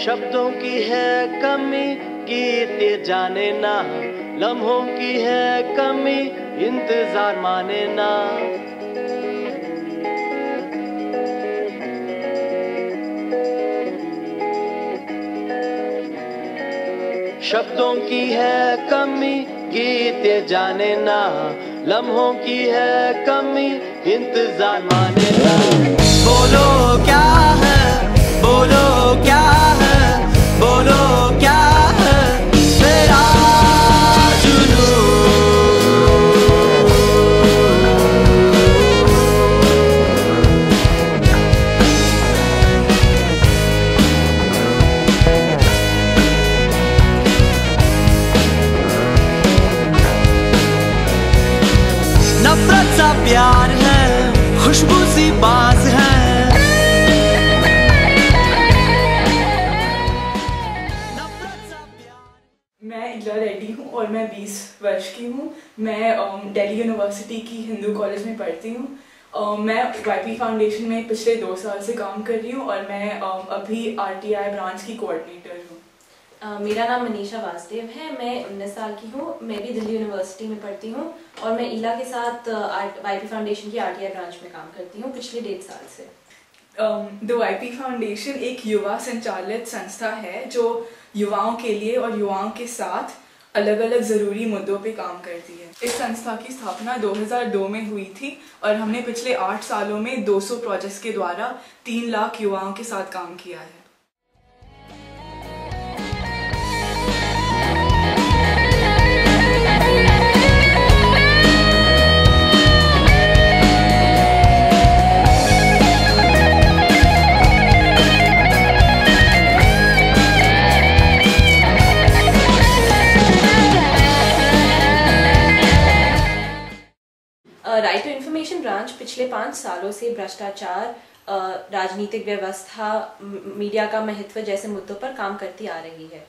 शब्दों की है कमी गीत जाने ना, लम्हों की है कमी इंतजार माने ना। शब्दों की है कमी गीत जाने ना, लम्हों की है कमी इंतजार माने ना। बोलो क्या है, बोलो क्या है, बोलो क्या है मेरा नफरत सा प्यार है, खुशबू सी बाज है। मैं इला रेड्डी हूँ और मैं 20 वर्ष की हूँ। मैं दिल्ली यूनिवर्सिटी की हिंदू कॉलेज में पढ़ती हूँ। मैं YP फाउंडेशन में पिछले 2 साल से काम कर रही हूँ और मैं अभी RTI ब्रांच की कोऑर्डिनेटर हूँ। मेरा नाम मनीषा वासुदेव है। मैं 19 साल की हूँ। मैं भी दिल्ली यूनिवर्सिटी में पढ़ती हूँ और मैं इला के साथ YP फाउंडेशन की RTI ब्रांच में काम करती हूँ पिछले 1.5 साल से। द YP फाउंडेशन एक युवा संचालित संस्था है जो युवाओं के लिए और युवाओं के साथ अलग अलग ज़रूरी मुद्दों पे काम करती है। इस संस्था की स्थापना 2002 में हुई थी और हमने पिछले 8 सालों में 200 प्रोजेक्ट्स के द्वारा 3 लाख युवाओं के साथ काम किया है। राइट टू इन्फॉर्मेशन ब्रांच पिछले 5 सालों से भ्रष्टाचार, राजनीतिक व्यवस्था, मीडिया का महत्व जैसे मुद्दों पर काम करती आ रही है।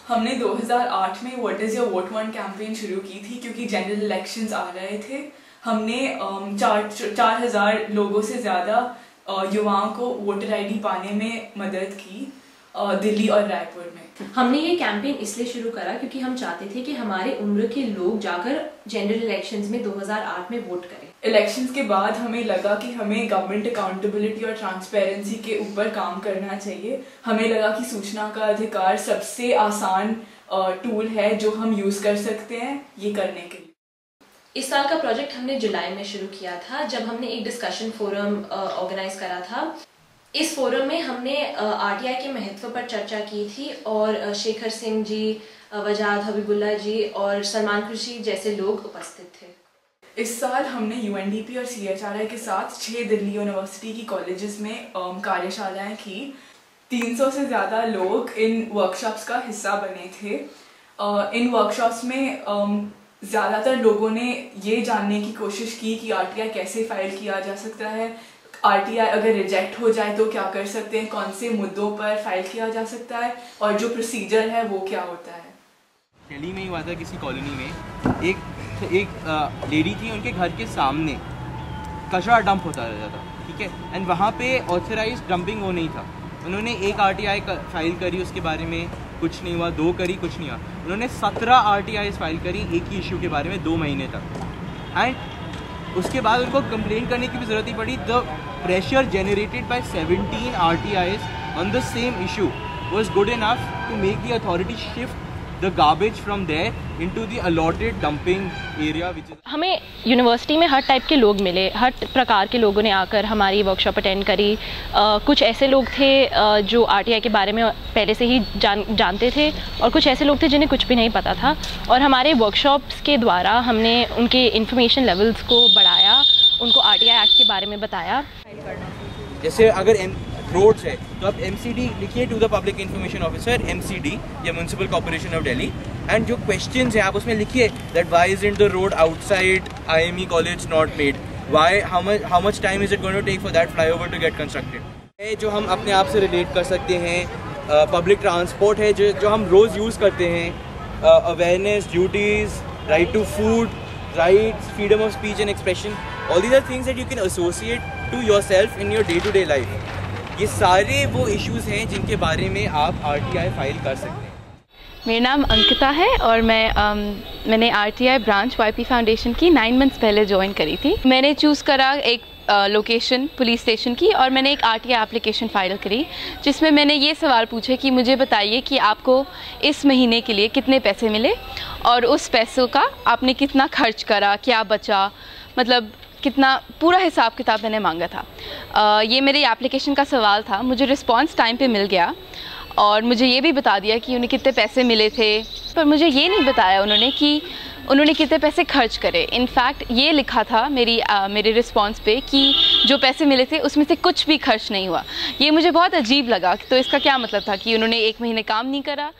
हमने 2008 में what is your vote one campaign शुरू की थी क्योंकि जनरल इलेक्शंस आ रहे थे। हमने 4,000 लोगों से ज़्यादा युवाओं को वोटर ID पाने में मदद की दिल्ली और रायपुर में। हमने ये कैंपेन इसलिए शुरू करा क्योंकि हम चाहते थे कि हमारे उम्र के लोग जाकर जनरल इलेक्शंस में 2008 में वोट करें। इलेक्शंस के बाद हमें लगा कि हमें गवर्नमेंट अकाउंटेबिलिटी और ट्रांसपेरेंसी के ऊपर काम करना चाहिए। हमें लगा कि सूचना का अधिकार सबसे आसान टूल है जो हम यूज कर सकते हैं ये करने के लिए। इस साल का प्रोजेक्ट हमने जुलाई में शुरू किया था जब हमने एक डिस्कशन फोरम ऑर्गेनाइज करा था। इस फोरम में हमने RTI के महत्व पर चर्चा की थी और शेखर सिंह जी, वजाद हबीबुल्ला जी और सलमान खुर्शीद जैसे लोग उपस्थित थे। इस साल हमने UNDP और CHRI के साथ 6 दिल्ली यूनिवर्सिटी की कॉलेजेस में कार्यशालाएं की। 300 से ज़्यादा लोग इन वर्कशॉप्स का हिस्सा बने थे। इन वर्कशॉप्स में ज़्यादातर लोगों ने ये जानने की कोशिश की कि RTI कैसे फाइल किया जा सकता है, RTI अगर रिजेक्ट हो जाए तो क्या कर सकते हैं, कौन से मुद्दों पर फाइल किया जा सकता है और जो प्रोसीजर है वो क्या होता है। दिल्ली में ही हुआ था किसी कॉलोनी में, एक लेडी थी, उनके घर के सामने कचरा डंप होता रहता था, ठीक है, एंड वहाँ पे ऑथराइज डंपिंग वो नहीं था। उन्होंने एक RTI फाइल करी, उसके बारे में कुछ नहीं हुआ, 2 करी, कुछ नहीं हुआ। उन्होंने 17 RTI फाइल करी एक ही इशू के बारे में 2 महीने तक, एंड उसके बाद उनको कंप्लेंट करने की भी ज़रूरत ही पड़ी। The pressure generated by 17 RTIs on the same issue was good enough to make the authority shift the garbage from there into the allotted dumping area which is। हमें यूनिवर्सिटी में हर टाइप के लोग मिले, हर प्रकार के लोगों ने आकर हमारी वर्कशॉप अटेंड करी। कुछ ऐसे लोग थे जो RTI के बारे में पहले से ही जानते थे और कुछ ऐसे लोग थे जिन्हें कुछ भी नहीं पता था, और हमारे वर्कशॉप्स के द्वारा हमने उनके इन्फॉर्मेशन लेवल्स को बढ़ाया, उनको RTI एक्ट के बारे में बताया। जैसे अगर रोड्स है तो आप MCD लिखिए, to the public information officer MCD या municipal corporation of Delhi, and जो क्वेश्चंस हैं आप उसमें लिखिए that why isn't the road outside IME college not made, why how much time is it going to take for that flyover to get constructed. जो हम अपने आप से रिलेट कर सकते हैं, पब्लिक ट्रांसपोर्ट है जो हम रोज़ यूज़ करते हैं, awareness, duties, right to food, rights, freedom of speech and expression, all these are things that you can associate to yourself in your day-to-day life. ये सारे वो इश्यूज़ हैं जिनके बारे में आप RTI फाइल कर सकते हैं। मेरा नाम अंकिता है और मैंने RTI ब्रांच YP फाउंडेशन की 9 मंथ्स पहले ज्वाइन करी थी। मैंने चूज़ करा एक लोकेशन पुलिस स्टेशन की और मैंने एक RTI एप्लीकेशन फ़ाइल करी जिसमें मैंने ये सवाल पूछे कि मुझे बताइए कि आपको इस महीने के लिए कितने पैसे मिले और उस पैसों का आपने कितना खर्च करा, क्या बचा, मतलब कितना पूरा हिसाब किताब मैंने मांगा था। ये मेरी एप्लीकेशन का सवाल था। मुझे रिस्पांस टाइम पे मिल गया और मुझे ये भी बता दिया कि उन्हें कितने पैसे मिले थे, पर मुझे ये नहीं बताया उन्होंने कि उन्होंने कितने पैसे खर्च करे। इनफैक्ट ये लिखा था मेरे रिस्पांस पे कि जो पैसे मिले थे उसमें से कुछ भी खर्च नहीं हुआ। ये मुझे बहुत अजीब लगा। तो इसका क्या मतलब था कि उन्होंने 1 महीने काम नहीं करा।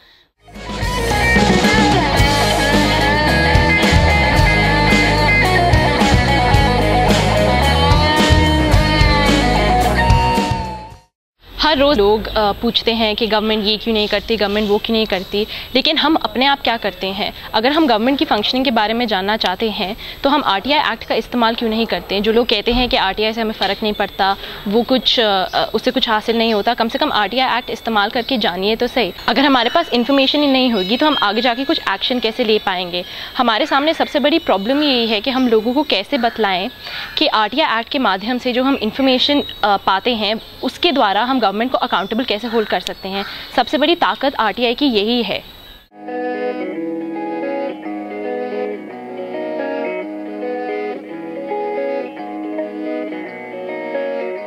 हर रोज़ लोग पूछते हैं कि गवर्नमेंट ये क्यों नहीं करती, गवर्नमेंट वो क्यों नहीं करती, लेकिन हम अपने आप क्या करते हैं? अगर हम गवर्नमेंट की फंक्शनिंग के बारे में जानना चाहते हैं तो हम RTI एक्ट का इस्तेमाल क्यों नहीं करते? जो लोग कहते हैं कि RTI से हमें फ़र्क नहीं पड़ता, वो उससे कुछ हासिल नहीं होता, कम से कम RTI एक्ट इस्तेमाल करके जानिए तो सही। अगर हमारे पास इन्फॉर्मेशन ही नहीं होगी तो हम आगे जाके कुछ एक्शन कैसे ले पाएंगे? हमारे सामने सबसे बड़ी प्रॉब्लम यही है कि हम लोगों को कैसे बतलाएँ कि RTI एक्ट के माध्यम से जो हम इंफॉर्मेशन पाते हैं उसके द्वारा हम गवर्नमेंट को अकाउंटेबल कैसे होल्ड कर सकते हैं। सबसे बड़ी ताकत RTI की यही है।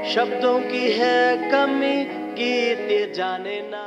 शब्दों की है कमी, गीत जाने ना।